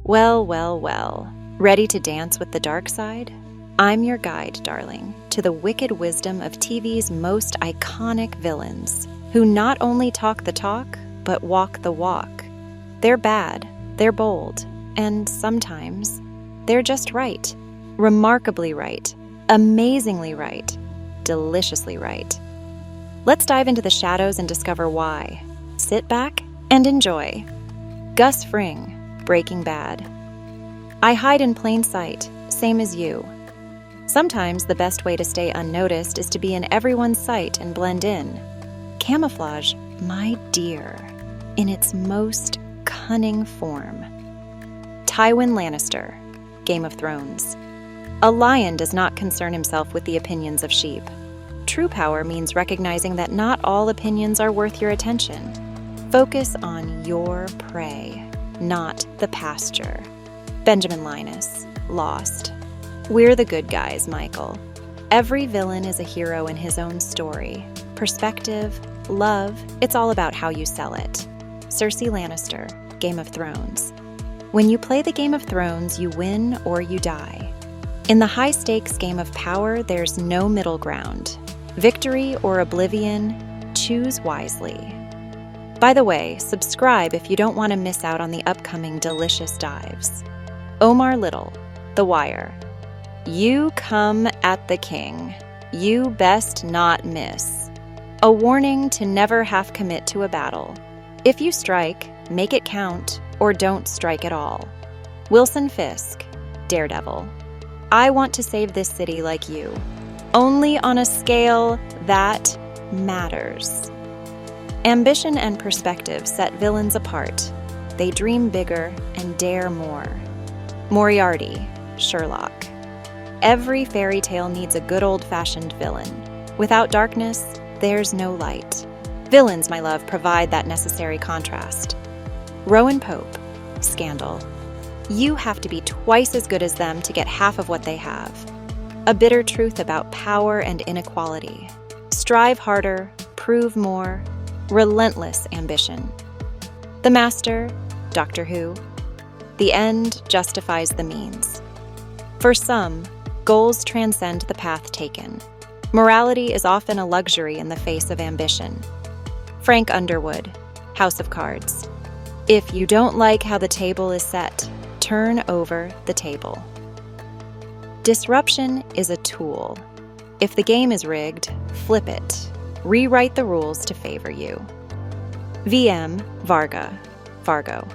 Well, well, well. Ready to dance with the dark side? I'm your guide, darling, to the wicked wisdom of TV's most iconic villains, who not only talk the talk, but walk the walk. They're bad, they're bold, and sometimes they're just right. Remarkably right, amazingly right, deliciously right. Let's dive into the shadows and discover why. Sit back and enjoy. Gus Fring, Breaking Bad. I hide in plain sight, same as you. Sometimes the best way to stay unnoticed is to be in everyone's sight and blend in. Camouflage, my dear, in its most cunning form. Tywin Lannister, Game of Thrones. A lion does not concern himself with the opinions of sheep. True power means recognizing that not all opinions are worth your attention. Focus on your prey, not the pasture. Benjamin Linus, Lost. We're the good guys, Michael. Every villain is a hero in his own story. Perspective, love, it's all about how you sell it. Cersei Lannister, Game of Thrones. When you play the Game of Thrones, you win or you die. In the high-stakes game of power, there's no middle ground. Victory or oblivion, choose wisely. By the way, subscribe if you don't want to miss out on the upcoming delicious dives. Omar Little, The Wire. You come at the king. You best not miss. A warning to never half commit to a battle. If you strike, make it count, or don't strike at all. Wilson Fisk, Daredevil. I want to save this city like you, only on a scale that matters. Ambition and perspective set villains apart. They dream bigger and dare more. Moriarty, Sherlock. Every fairy tale needs a good old-fashioned villain. Without darkness, there's no light. Villains, my love, provide that necessary contrast. Rowan Pope, Scandal. You have to be twice as good as them to get half of what they have. A bitter truth about power and inequality. Strive harder, prove more, relentless ambition. The Master, Doctor Who. The end justifies the means. For some, goals transcend the path taken. Morality is often a luxury in the face of ambition. Frank Underwood, House of Cards. If you don't like how the table is set, turn over the table. Disruption is a tool. If the game is rigged, flip it. Rewrite the rules to favor you. VM Varga, Fargo.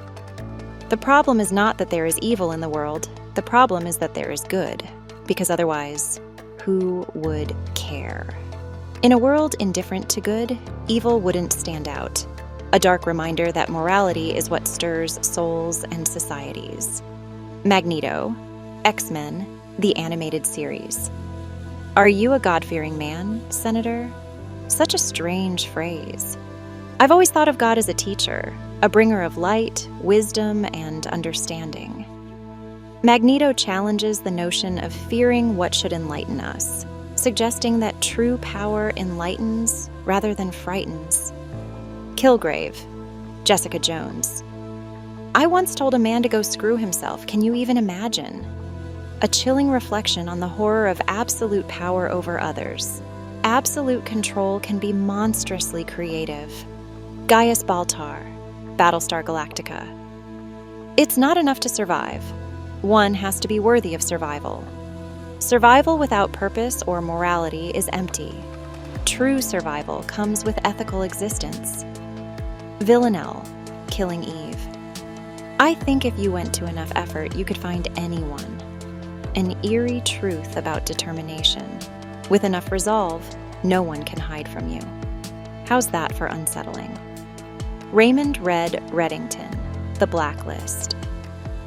The problem is not that there is evil in the world. The problem is that there is good, because otherwise, who would care? In a world indifferent to good, evil wouldn't stand out. A dark reminder that morality is what stirs souls and societies. Magneto, X-Men, the animated series. Are you a God-fearing man, Senator? Such a strange phrase. I've always thought of God as a teacher, a bringer of light, wisdom, and understanding. Magneto challenges the notion of fearing what should enlighten us, suggesting that true power enlightens rather than frightens. Kilgrave, Jessica Jones. I once told a man to go screw himself. Can you even imagine? A chilling reflection on the horror of absolute power over others. Absolute control can be monstrously creative. Gaius Baltar, Battlestar Galactica. It's not enough to survive. One has to be worthy of survival. Survival without purpose or morality is empty. True survival comes with ethical existence. Villanelle, Killing Eve. I think if you went to enough effort, you could find anyone. An eerie truth about determination. With enough resolve, no one can hide from you. How's that for unsettling? Raymond Red Reddington, The Blacklist.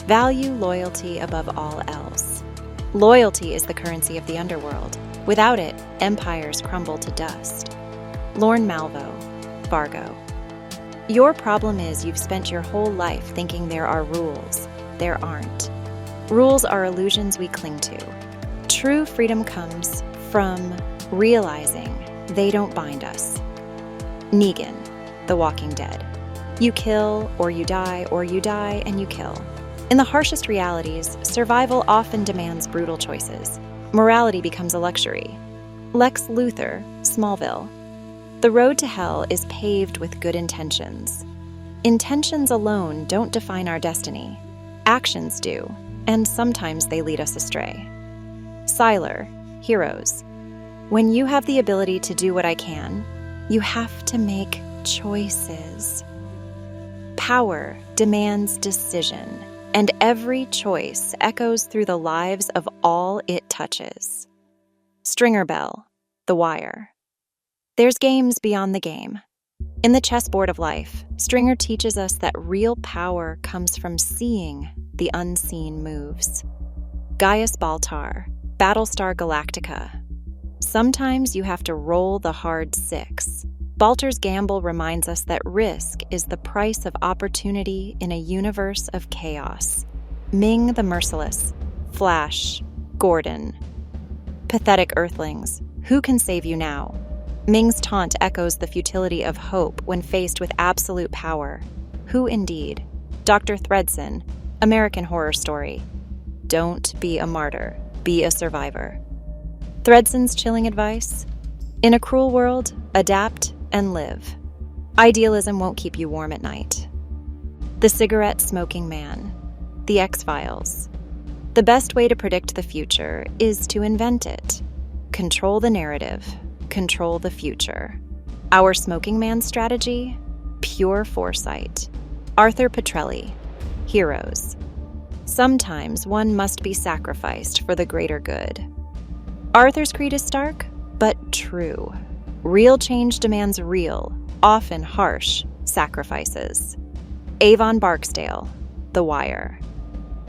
Value loyalty above all else. Loyalty is the currency of the underworld. Without it, empires crumble to dust. Lorne Malvo, Fargo. Your problem is you've spent your whole life thinking there are rules. There aren't. Rules are illusions we cling to. True freedom comes from realizing they don't bind us. Negan, The Walking Dead. You kill or you die and you kill. In the harshest realities, survival often demands brutal choices. Morality becomes a luxury. Lex Luthor, Smallville. The road to hell is paved with good intentions. Intentions alone don't define our destiny. Actions do, and sometimes they lead us astray. Sylar, Heroes. When you have the ability to do what I can, you have to make choices. Power demands decision, and every choice echoes through the lives of all it touches. Stringer Bell, The Wire. There's games beyond the game. In the chessboard of life, Stringer teaches us that real power comes from seeing the unseen moves. Gaius Baltar, Battlestar Galactica. Sometimes you have to roll the hard 6. Baltar's gamble reminds us that risk is the price of opportunity in a universe of chaos. Ming the Merciless, Flash, Gordon. Pathetic Earthlings, who can save you now? Ming's taunt echoes the futility of hope when faced with absolute power. Who indeed? Dr. Thredson, American Horror Story. Don't be a martyr, be a survivor. Thredson's chilling advice? In a cruel world, adapt and live. Idealism won't keep you warm at night. The Cigarette-Smoking Man, The X-Files. The best way to predict the future is to invent it. Control the narrative, control the future. Our Smoking Man strategy? Pure foresight. Arthur Petrelli, Heroes. Sometimes one must be sacrificed for the greater good. Arthur's creed is stark, but true. Real change demands real, often harsh, sacrifices. Avon Barksdale, The Wire.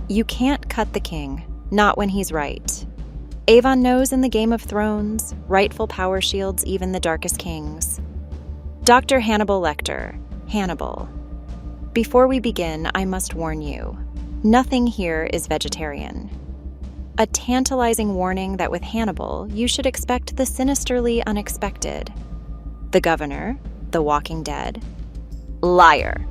You can't cut the king, not when he's right. Avon knows in the Game of Thrones, rightful power shields even the darkest kings. Dr. Hannibal Lecter, Hannibal. Before we begin, I must warn you, nothing here is vegetarian. A tantalizing warning that with Hannibal, you should expect the sinisterly unexpected. The Governor, The Walking Dead. Liar.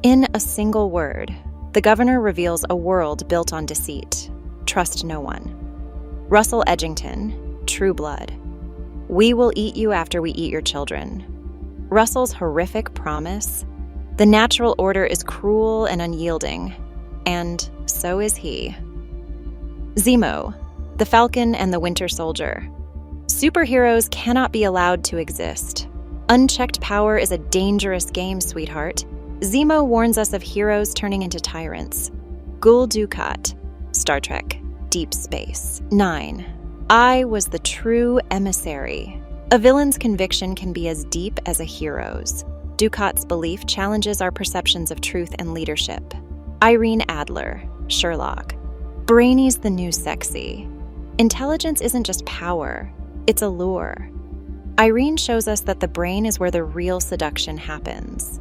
In a single word, The Governor reveals a world built on deceit. Trust no one. Russell Edgington, True Blood. We will eat you after we eat your children. Russell's horrific promise? The natural order is cruel and unyielding, and so is he. Zemo, The Falcon and the Winter Soldier. Superheroes cannot be allowed to exist. Unchecked power is a dangerous game, sweetheart. Zemo warns us of heroes turning into tyrants. Gul Dukat, Star Trek, Deep Space. 9. I was the true emissary. A villain's conviction can be as deep as a hero's. Dukat's belief challenges our perceptions of truth and leadership. Irene Adler, Sherlock. Brainy's the new sexy. Intelligence isn't just power, it's a lure. Irene shows us that the brain is where the real seduction happens.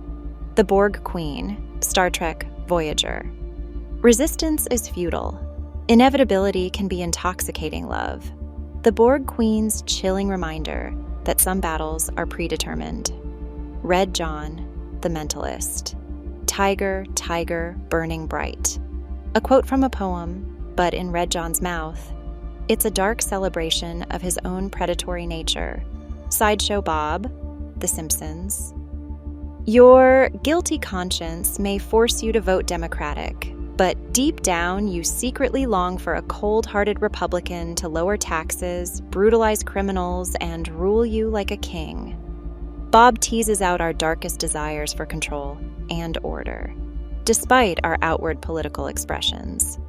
The Borg Queen, Star Trek, Voyager. Resistance is futile. Inevitability can be intoxicating love. The Borg Queen's chilling reminder that some battles are predetermined. Red John, The Mentalist. Tiger, tiger, burning bright. A quote from a poem, but in Red John's mouth, it's a dark celebration of his own predatory nature. Sideshow Bob, The Simpsons. Your guilty conscience may force you to vote Democratic, but deep down you secretly long for a cold-hearted Republican to lower taxes, brutalize criminals, and rule you like a king. Bob teases out our darkest desires for control and order, despite our outward political expressions.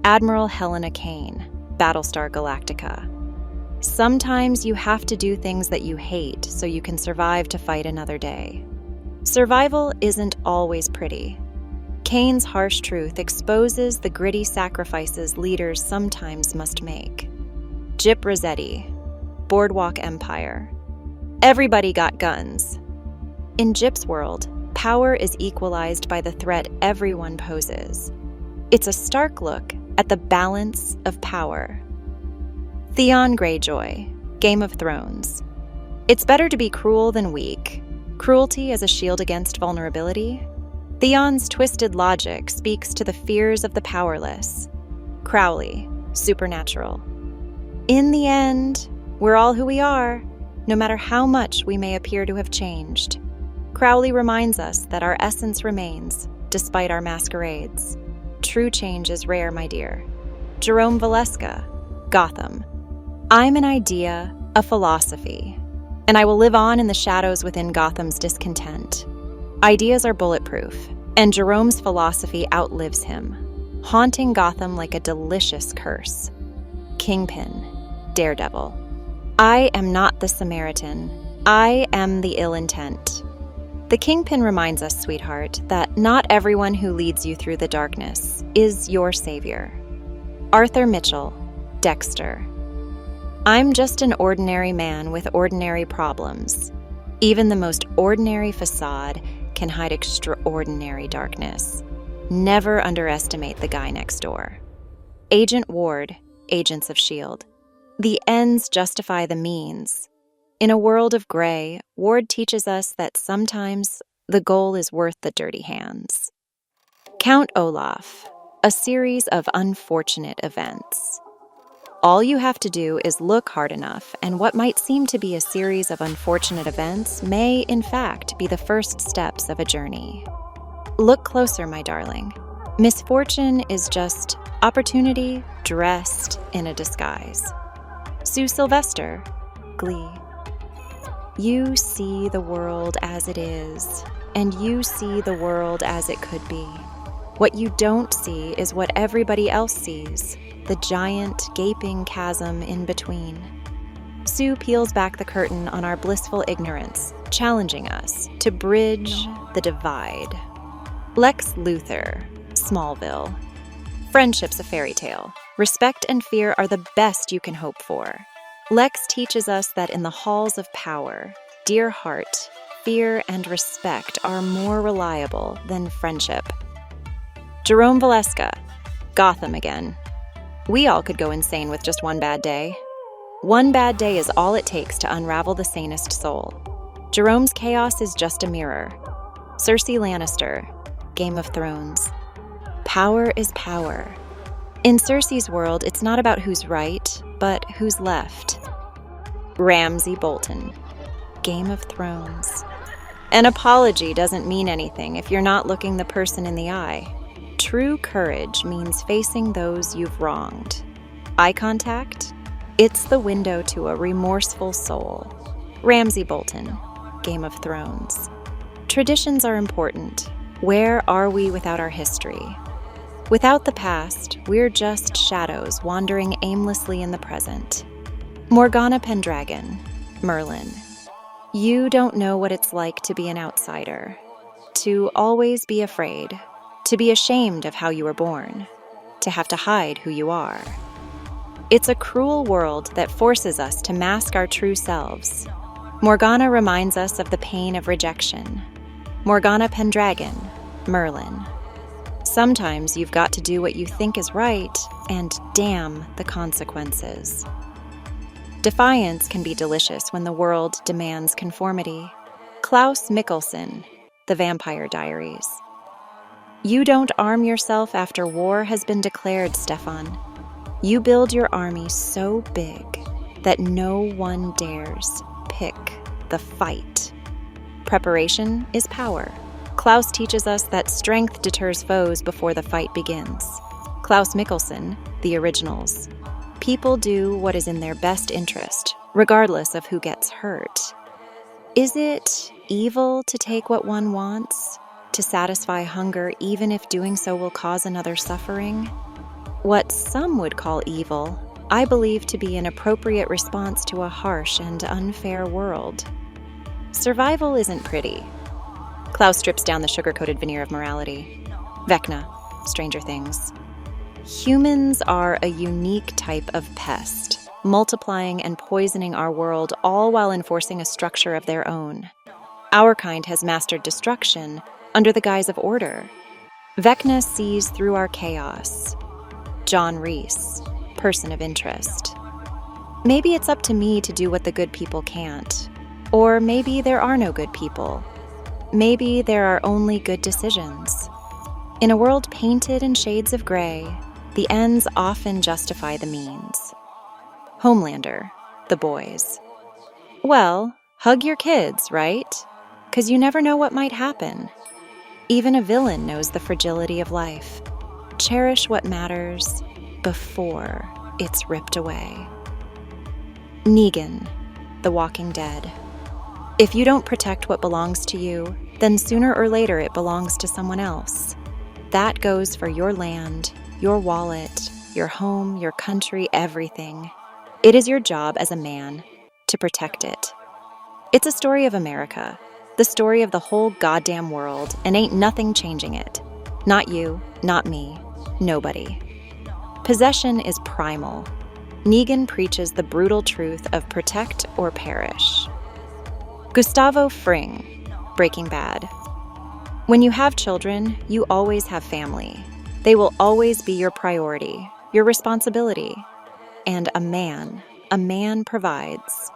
Admiral Helena Kane, Battlestar Galactica. Sometimes you have to do things that you hate so you can survive to fight another day. Survival isn't always pretty. Kane's harsh truth exposes the gritty sacrifices leaders sometimes must make. Gyp Rossetti, Boardwalk Empire. Everybody got guns. In Gyp's world, power is equalized by the threat everyone poses. It's a stark look at the balance of power. Theon Greyjoy, Game of Thrones. It's better to be cruel than weak. Cruelty as a shield against vulnerability. Theon's twisted logic speaks to the fears of the powerless. Crowley, supernatural. In the end, we're all who we are, no matter how much we may appear to have changed. Crowley reminds us that our essence remains, despite our masquerades. True change is rare, my dear. Jerome Valeska, Gotham. I'm an idea, a philosophy, and I will live on in the shadows within Gotham's discontent. Ideas are bulletproof, and Jerome's philosophy outlives him, haunting Gotham like a delicious curse. Kingpin, daredevil. I am not the Samaritan. I am the ill intent. The Kingpin reminds us, sweetheart, that not everyone who leads you through the darkness is your savior. Arthur Mitchell, Dexter. I'm just an ordinary man with ordinary problems. Even the most ordinary facade can hide extraordinary darkness. Never underestimate the guy next door. Agent Ward, Agents of S.H.I.E.L.D. The ends justify the means. In a world of gray, Ward teaches us that sometimes the goal is worth the dirty hands. Count Olaf, a series of unfortunate events. All you have to do is look hard enough, and what might seem to be a series of unfortunate events may, in fact, be the first steps of a journey. Look closer, my darling. Misfortune is just opportunity dressed in a disguise. Sue Sylvester, Glee. You see the world as it is, and you see the world as it could be. What you don't see is what everybody else sees, the giant, gaping chasm in between. Sue peels back the curtain on our blissful ignorance, challenging us to bridge the divide. Lex Luthor, Smallville. Friendship's a fairy tale. Respect and fear are the best you can hope for. Lex teaches us that in the halls of power, dear heart, fear and respect are more reliable than friendship. Jerome Valeska, Gotham again. We all could go insane with just one bad day. One bad day is all it takes to unravel the sanest soul. Jerome's chaos is just a mirror. Cersei Lannister, Game of Thrones. Power is power. In Cersei's world, it's not about who's right, but who's left. Ramsay Bolton, Game of Thrones. An apology doesn't mean anything if you're not looking the person in the eye. True courage means facing those you've wronged. Eye contact? It's the window to a remorseful soul. Ramsay Bolton, Game of Thrones. Traditions are important. Where are we without our history? Without the past, we're just shadows wandering aimlessly in the present. Morgana Pendragon, Merlin. You don't know what it's like to be an outsider, to always be afraid, to be ashamed of how you were born, to have to hide who you are. It's a cruel world that forces us to mask our true selves. Morgana reminds us of the pain of rejection. Morgana Pendragon, Merlin. Sometimes you've got to do what you think is right, and damn the consequences. Defiance can be delicious when the world demands conformity. Klaus Mikkelsen, The Vampire Diaries. You don't arm yourself after war has been declared, Stefan. You build your army so big that no one dares pick the fight. Preparation is power. Klaus teaches us that strength deters foes before the fight begins. Klaus Mikkelsen, The Originals. People do what is in their best interest, regardless of who gets hurt. Is it evil to take what one wants? To satisfy hunger even if doing so will cause another suffering? What some would call evil, I believe to be an appropriate response to a harsh and unfair world. Survival isn't pretty. Klaus strips down the sugar-coated veneer of morality. Vecna, Stranger Things. Humans are a unique type of pest, multiplying and poisoning our world all while enforcing a structure of their own. Our kind has mastered destruction under the guise of order. Vecna sees through our chaos. John Reese, Person of Interest. Maybe it's up to me to do what the good people can't. Or maybe there are no good people. Maybe there are only good decisions. In a world painted in shades of gray, the ends often justify the means. Homelander, the boys. Well, hug your kids, right? 'Cause you never know what might happen. Even a villain knows the fragility of life. Cherish what matters before it's ripped away. Negan, The Walking Dead. If you don't protect what belongs to you, then sooner or later it belongs to someone else. That goes for your land, your wallet, your home, your country, everything. It is your job as a man to protect it. It's a story of America, the story of the whole goddamn world, and ain't nothing changing it. Not you, not me, nobody. Possession is primal. Negan preaches the brutal truth of protect or perish. Gustavo Fring, Breaking Bad. When you have children, you always have family. They will always be your priority, your responsibility. And a man provides.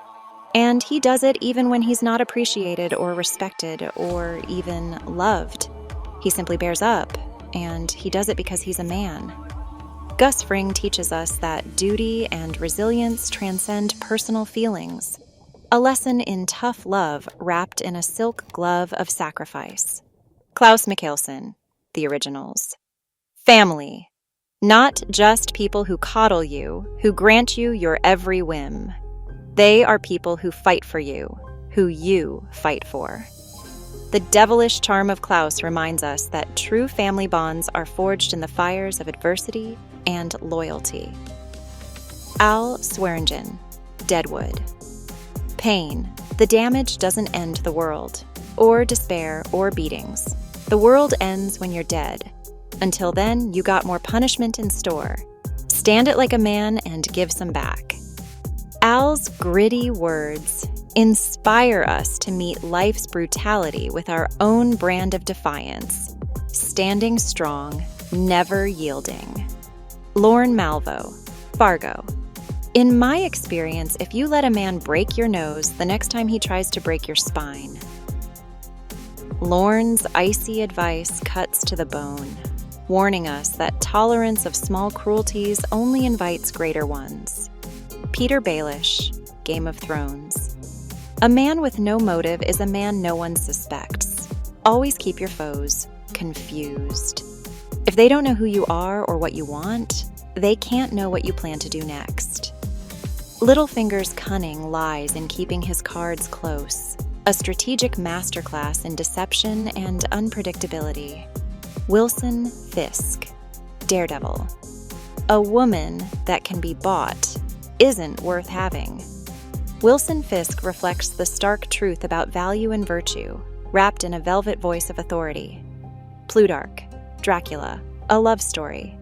And he does it even when he's not appreciated or respected or even loved. He simply bears up, and he does it because he's a man. Gus Fring teaches us that duty and resilience transcend personal feelings. A lesson in tough love wrapped in a silk glove of sacrifice. Klaus Mikkelsen, The Originals. Family. Not just people who coddle you, who grant you your every whim. They are people who fight for you, who you fight for. The devilish charm of Klaus reminds us that true family bonds are forged in the fires of adversity and loyalty. Al Swearingen, Deadwood. Pain. The damage doesn't end the world, or despair, or beatings. The world ends when you're dead. Until then, you got more punishment in store. Stand it like a man and give some back. Al's gritty words inspire us to meet life's brutality with our own brand of defiance, standing strong, never yielding. Lorne Malvo, Fargo. In my experience, if you let a man break your nose, the next time he tries to break your spine. Lorne's icy advice cuts to the bone, warning us that tolerance of small cruelties only invites greater ones. Peter Baelish, Game of Thrones. A man with no motive is a man no one suspects. Always keep your foes confused. If they don't know who you are or what you want, they can't know what you plan to do next. Littlefinger's cunning lies in keeping his cards close, a strategic masterclass in deception and unpredictability. Wilson Fisk, Daredevil. A woman that can be bought isn't worth having. Wilson Fisk reflects the stark truth about value and virtue, wrapped in a velvet voice of authority. Plutarch, Dracula, a love story.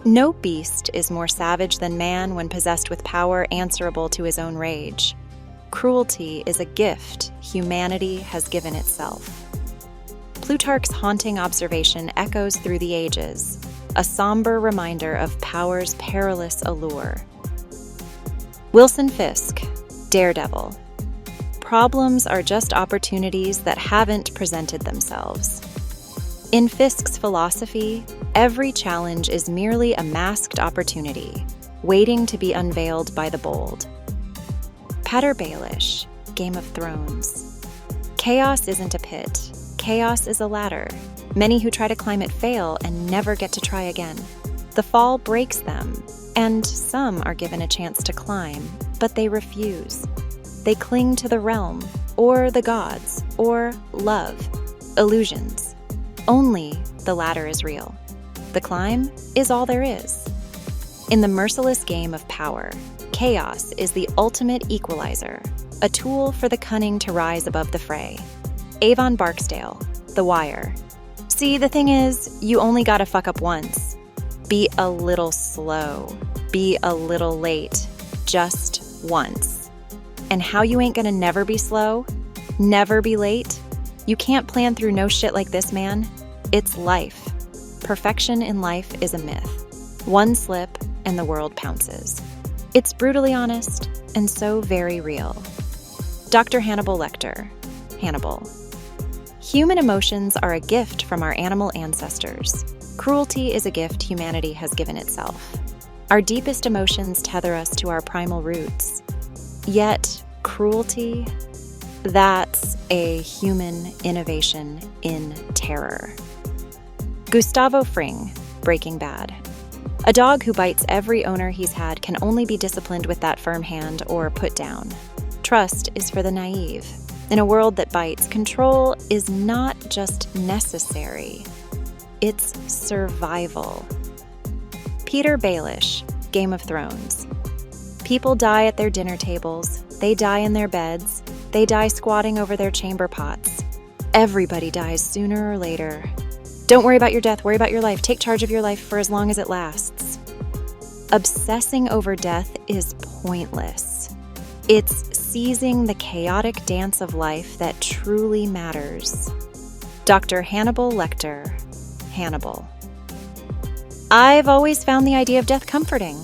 No beast is more savage than man when possessed with power answerable to his own rage. Cruelty is a gift humanity has given itself. Plutarch's haunting observation echoes through the ages, a somber reminder of power's perilous allure. Wilson Fisk, Daredevil. Problems are just opportunities that haven't presented themselves. In Fisk's philosophy, every challenge is merely a masked opportunity, waiting to be unveiled by the bold. Peter Baelish, Game of Thrones. Chaos isn't a pit. Chaos is a ladder. Many who try to climb it fail and never get to try again. The fall breaks them, and some are given a chance to climb, but they refuse. They cling to the realm, or the gods, or love, illusions. Only the ladder is real. The climb is all there is. In the merciless game of power, chaos is the ultimate equalizer, a tool for the cunning to rise above the fray. Avon Barksdale, The Wire. See, the thing is, you only gotta fuck up once. Be a little slow. Be a little late. Just once. And how you ain't gonna never be slow? Never be late? You can't plan through no shit like this, man. It's life. Perfection in life is a myth. One slip and the world pounces. It's brutally honest and so very real. Dr. Hannibal Lecter, Hannibal. Human emotions are a gift from our animal ancestors. Cruelty is a gift humanity has given itself. Our deepest emotions tether us to our primal roots. Yet, cruelty, that's a human innovation in terror. Gustavo Fring, Breaking Bad. A dog who bites every owner he's had can only be disciplined with that firm hand or put down. Trust is for the naive. In a world that bites, control is not just necessary, it's survival. Peter Baelish, Game of Thrones. People die at their dinner tables, they die in their beds, they die squatting over their chamber pots. Everybody dies sooner or later. Don't worry about your death, worry about your life. Take charge of your life for as long as it lasts. Obsessing over death is pointless. It's seizing the chaotic dance of life that truly matters. Dr. Hannibal Lecter, Hannibal. I've always found the idea of death comforting.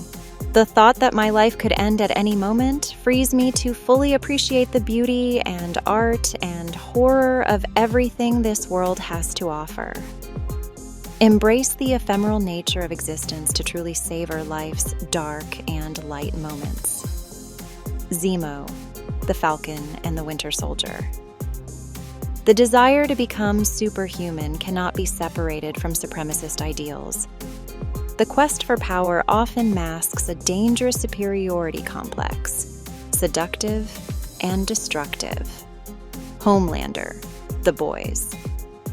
The thought that my life could end at any moment frees me to fully appreciate the beauty and art and horror of everything this world has to offer. Embrace the ephemeral nature of existence to truly savor life's dark and light moments. Zemo, the Falcon and the Winter Soldier. The desire to become superhuman cannot be separated from supremacist ideals. The quest for power often masks a dangerous superiority complex, seductive and destructive. Homelander, The Boys.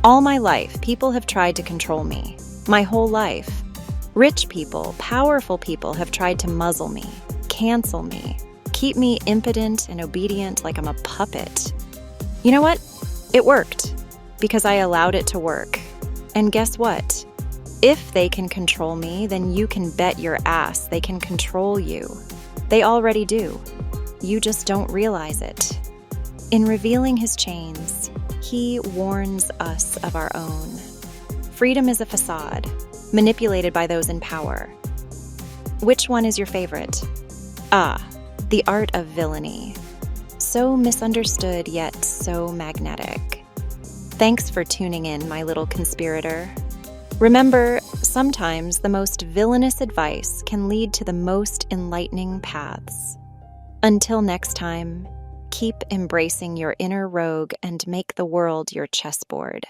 All my life, people have tried to control me. My whole life. Rich people, powerful people have tried to muzzle me, cancel me, keep me impotent and obedient like I'm a puppet. You know what? It worked, because I allowed it to work. And guess what? If they can control me, then you can bet your ass they can control you. They already do. You just don't realize it. In revealing his chains, he warns us of our own. Freedom is a facade, manipulated by those in power. Which one is your favorite? The art of villainy. So misunderstood, yet so magnetic. Thanks for tuning in, my little conspirator. Remember, sometimes the most villainous advice can lead to the most enlightening paths. Until next time, keep embracing your inner rogue and make the world your chessboard.